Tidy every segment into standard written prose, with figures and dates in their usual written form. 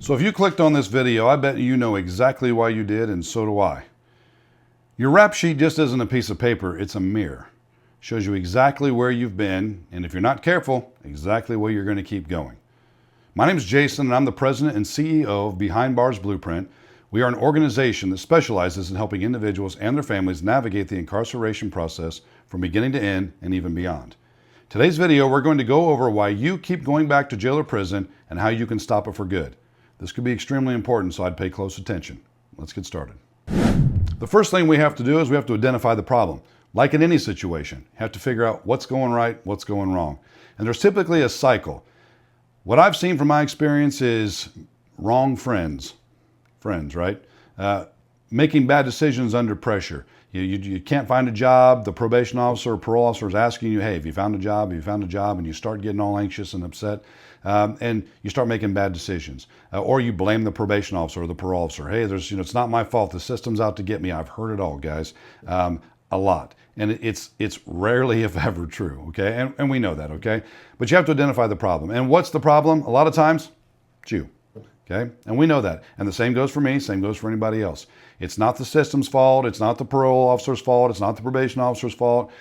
So if you clicked on this video, I bet you know exactly why you did, and so do I. Your rap sheet just isn't a piece of paper, it's a mirror. It shows you exactly where you've been, and if you're not careful, exactly where you're going to keep going. My name is Jason, and I'm the president and CEO of Behind Bars Blueprint. We are an organization that specializes in helping individuals and their families navigate the incarceration process from beginning to end and even beyond. Today's video, we're going to go over why you keep going back to jail or prison and how you can stop it for good. This could be extremely important, so I'd pay close attention. Let's get started. The first thing we have to do is we have to identify the problem. Like in any situation, you have to figure out what's going right, what's going wrong. And there's typically a cycle. What I've seen from my experience is wrong friends, right? Making bad decisions under pressure. You can't find a job. The probation officer or parole officer is asking you, hey, have you found a job? Have you found a job? And you start getting all anxious and upset. And you start making bad decisions. Or you blame the probation officer or the parole officer. Hey, it's not my fault. The system's out to get me. I've heard it all, guys. A lot. And it's rarely, if ever, true, okay? And we know that, okay? But you have to identify the problem. And what's the problem? A lot of times, it's you, okay? And we know that. And the same goes for me, same goes for anybody else. It's not the system's fault. It's not the parole officer's fault. It's not the probation officer's fault.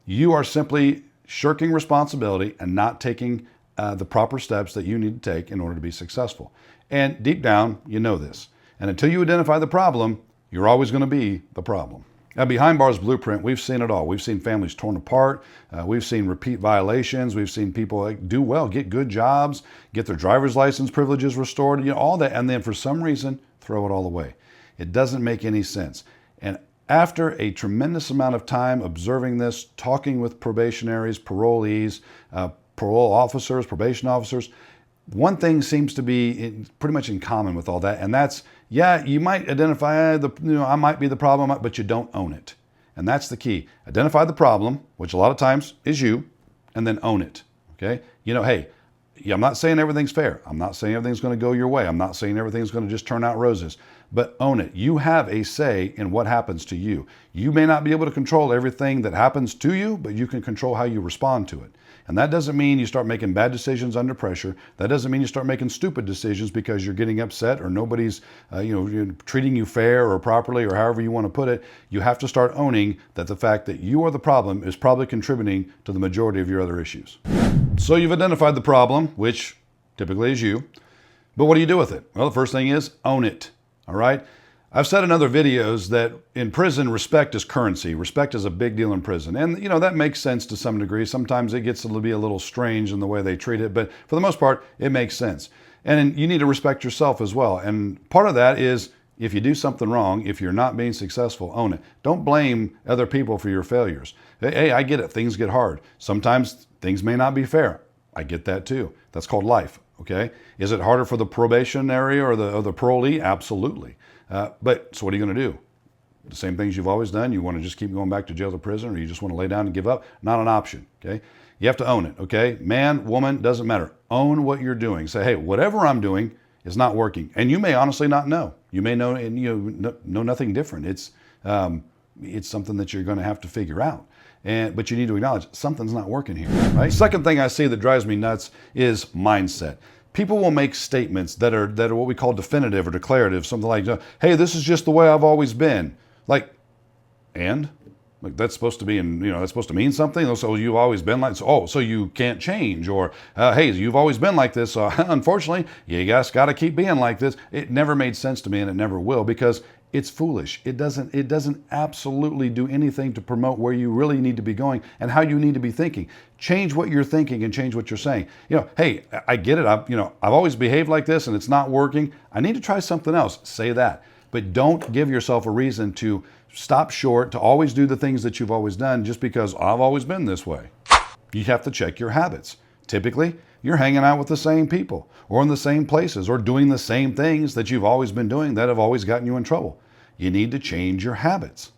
You are simply shirking responsibility and not taking the proper steps that you need to take in order to be successful. And deep down, you know this. And until you identify the problem, you're always going to be the problem. At Behind Bars Blueprint, we've seen it all. We've seen families torn apart. We've seen repeat violations. We've seen people do well, get good jobs, get their driver's license privileges restored, all that, and then for some reason, throw it all away. It doesn't make any sense. And after a tremendous amount of time observing this, talking with probationaries, parolees, parole officers, probation officers, one thing seems to be pretty much in common with all that, and that's, yeah, you might identify I might be the problem, but you don't own it. And that's the key. Identify the problem, which a lot of times is you, and then own it, okay? Hey, I'm not saying everything's fair. I'm not saying everything's going to go your way. I'm not saying everything's going to just turn out roses, but own it. You have a say in what happens to you. You may not be able to control everything that happens to you, but you can control how you respond to it. And that doesn't mean you start making bad decisions under pressure. That doesn't mean you start making stupid decisions because you're getting upset or nobody's treating you fair or properly or however you want to put it. You have to start owning that the fact that you are the problem is probably contributing to the majority of your other issues. So you've identified the problem, which typically is you. But what do you do with it? Well, the first thing is own it. All right? I've said in other videos that in prison, respect is currency. Respect is a big deal in prison. And, that makes sense to some degree. Sometimes it gets to be a little strange in the way they treat it, but for the most part, it makes sense. And you need to respect yourself as well. And part of that is if you do something wrong, if you're not being successful, own it. Don't blame other people for your failures. Hey, I get it. Things get hard. Sometimes things may not be fair. I get that too. That's called life, okay? Is it harder for the probationary or the parolee? Absolutely. But so what are you going to do? The same things you've always done? You want to just keep going back to jail or prison, or you just want to lay down and give up? Not an option, okay? You have to own it, okay? Man, woman, doesn't matter. Own what you're doing. Say, hey, whatever I'm doing is not working. And you may honestly not know. You may know nothing different. It's something that you're going to have to figure out. But you need to acknowledge something's not working here, right? Second thing I see that drives me nuts is mindset. People will make statements that are what we call definitive or declarative, something like, hey, this is just the way I've always been. That's supposed to be, that's supposed to mean something. So you've always been like, so you can't change, or hey, you've always been like this. So unfortunately, you guys got to keep being like this. It never made sense to me, and it never will, because it's foolish. It doesn't absolutely do anything to promote where you really need to be going and how you need to be thinking. Change what you're thinking and change what you're saying. Hey, I get it. I've always behaved like this and it's not working. I need to try something else. Say that. But don't give yourself a reason to stop short, to always do the things that you've always done just because I've always been this way. You have to check your habits. Typically, you're hanging out with the same people or in the same places or doing the same things that you've always been doing that have always gotten you in trouble. You need to change your habits.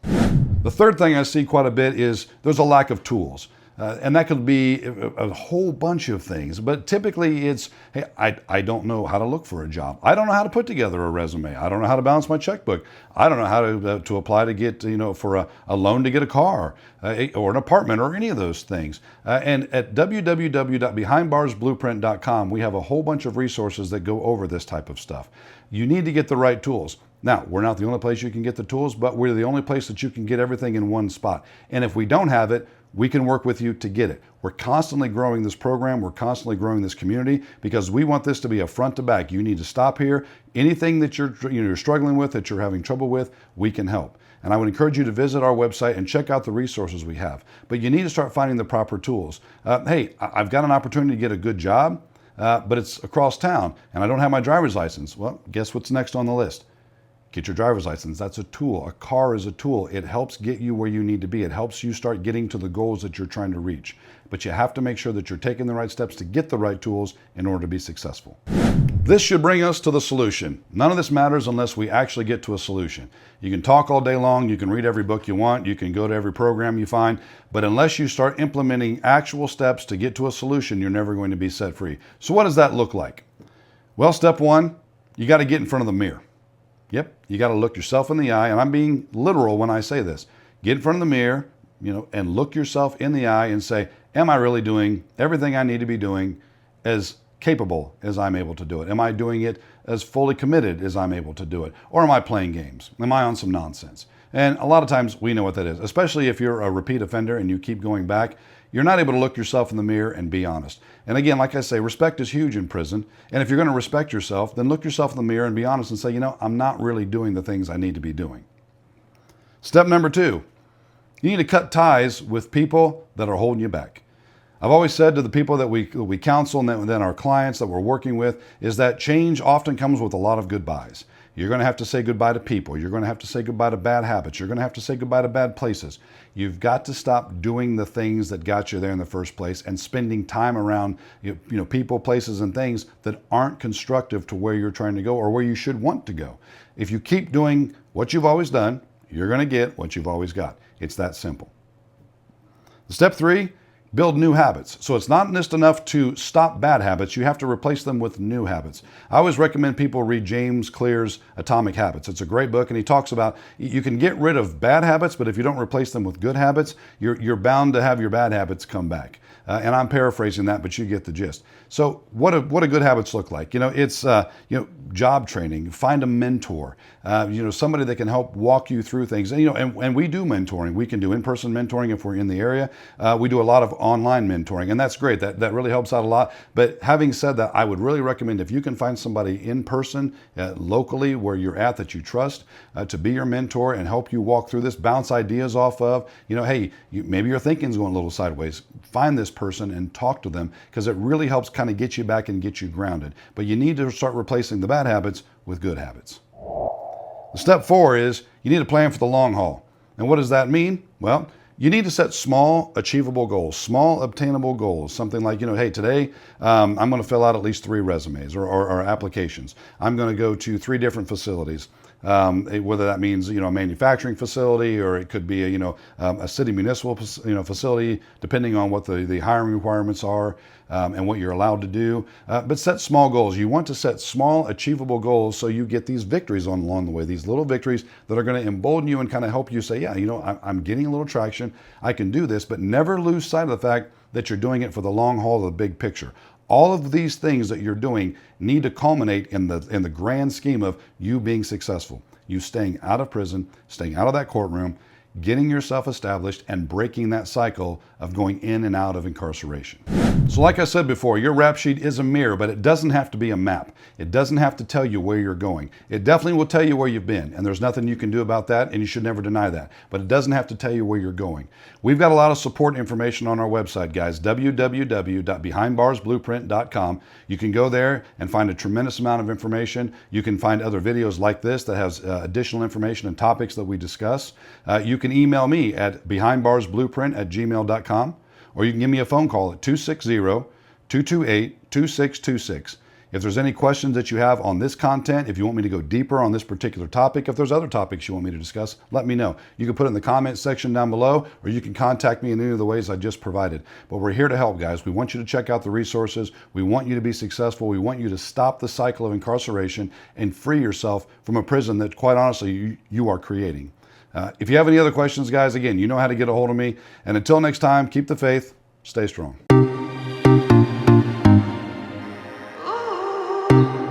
The third thing I see quite a bit is there's a lack of tools. And that could be a whole bunch of things. But typically it's, hey, I don't know how to look for a job. I don't know how to put together a resume. I don't know how to balance my checkbook. I don't know how to apply to get, for a loan to get a car or an apartment or any of those things. And at www.behindbarsblueprint.com, we have a whole bunch of resources that go over this type of stuff. You need to get the right tools. Now, we're not the only place you can get the tools, but we're the only place that you can get everything in one spot. And if we don't have it, we can work with you to get it. We're constantly growing this program. We're constantly growing this community because we want this to be a front to back. You need to stop here. Anything that you're struggling with, that you're having trouble with, we can help. And I would encourage you to visit our website and check out the resources we have. But you need to start finding the proper tools. Hey, I've got an opportunity to get a good job, but it's across town and I don't have my driver's license. Well, guess what's next on the list? Get your driver's license. That's a tool. A car is a tool. It helps get you where you need to be. It helps you start getting to the goals that you're trying to reach. But you have to make sure that you're taking the right steps to get the right tools in order to be successful. This should bring us to the solution. None of this matters unless we actually get to a solution. You can talk all day long. You can read every book you want. You can go to every program you find. But unless you start implementing actual steps to get to a solution, you're never going to be set free. So what does that look like? Well, step one, you got to get in front of the mirror. Yep, you got to look yourself in the eye, and I'm being literal when I say this. Get in front of the mirror, and look yourself in the eye and say, am I really doing everything I need to be doing as capable as I'm able to do it? Am I doing it as fully committed as I'm able to do it? Or am I playing games? Am I on some nonsense? And a lot of times we know what that is, especially if you're a repeat offender and you keep going back. You're not able to look yourself in the mirror and be honest. And again, like I say, respect is huge in prison. And if you're going to respect yourself, then look yourself in the mirror and be honest and say, I'm not really doing the things I need to be doing. Step number two, you need to cut ties with people that are holding you back. I've always said to the people that we counsel and then our clients that we're working with is that change often comes with a lot of goodbyes. You're going to have to say goodbye to people. You're going to have to say goodbye to bad habits. You're going to have to say goodbye to bad places. You've got to stop doing the things that got you there in the first place and spending time around people, places, and things that aren't constructive to where you're trying to go or where you should want to go. If you keep doing what you've always done, you're going to get what you've always got. It's that simple. Step three, build new habits. So it's not just enough to stop bad habits. You have to replace them with new habits. I always recommend people read James Clear's Atomic Habits. It's a great book, and he talks about you can get rid of bad habits, but if you don't replace them with good habits, you're bound to have your bad habits come back. And I'm paraphrasing that, but you get the gist. So what do good habits look like? It's job training. Find a mentor. Somebody that can help walk you through things. And we do mentoring. We can do in-person mentoring if we're in the area. We do a lot of online mentoring, and that's great. That really helps out a lot. But having said that, I would really recommend if you can find somebody in person, locally where you're at that you trust, to be your mentor and help you walk through this, bounce ideas off of. Hey, maybe your thinking's going a little sideways. Find this person and talk to them because it really helps kind of get you back and get you grounded. But you need to start replacing the bad habits with good habits. Step four is you need to plan for the long haul. And what does that mean? Well, you need to set small, achievable goals, small, obtainable goals. Something like, hey, today I'm going to fill out at least 3 resumes or applications. I'm going to go to 3 different facilities. Whether that means a manufacturing facility or it could be a city municipal facility, depending on what the hiring requirements are and what you're allowed to do. But set small goals. You want to set small, achievable goals so you get these victories along the way. These little victories that are going to embolden you and kind of help you say, yeah, I'm getting a little traction. I can do this, but never lose sight of the fact that you're doing it for the long haul of the big picture. All of these things that you're doing need to culminate in the grand scheme of you being successful, you staying out of prison, staying out of that courtroom, getting yourself established and breaking that cycle of going in and out of incarceration. So like I said before, your rap sheet is a mirror, but it doesn't have to be a map. It doesn't have to tell you where you're going. It definitely will tell you where you've been, and there's nothing you can do about that, and you should never deny that. But it doesn't have to tell you where you're going. We've got a lot of support information on our website, guys, www.behindbarsblueprint.com. You can go there and find a tremendous amount of information. You can find other videos like this that has additional information and topics that we discuss. You can email me at behindbarsblueprint@gmail.com, or you can give me a phone call at 260-228-2626. If there's any questions that you have on this content, if you want me to go deeper on this particular topic, if there's other topics you want me to discuss, let me know. You can put it in the comment section down below, or you can contact me in any of the ways I just provided. But we're here to help, guys. We want you to check out the resources. We want you to be successful. We want you to stop the cycle of incarceration and free yourself from a prison that, quite honestly, you are creating. If you have any other questions, guys, again, you know how to get a hold of me. And until next time, keep the faith, stay strong. Ooh.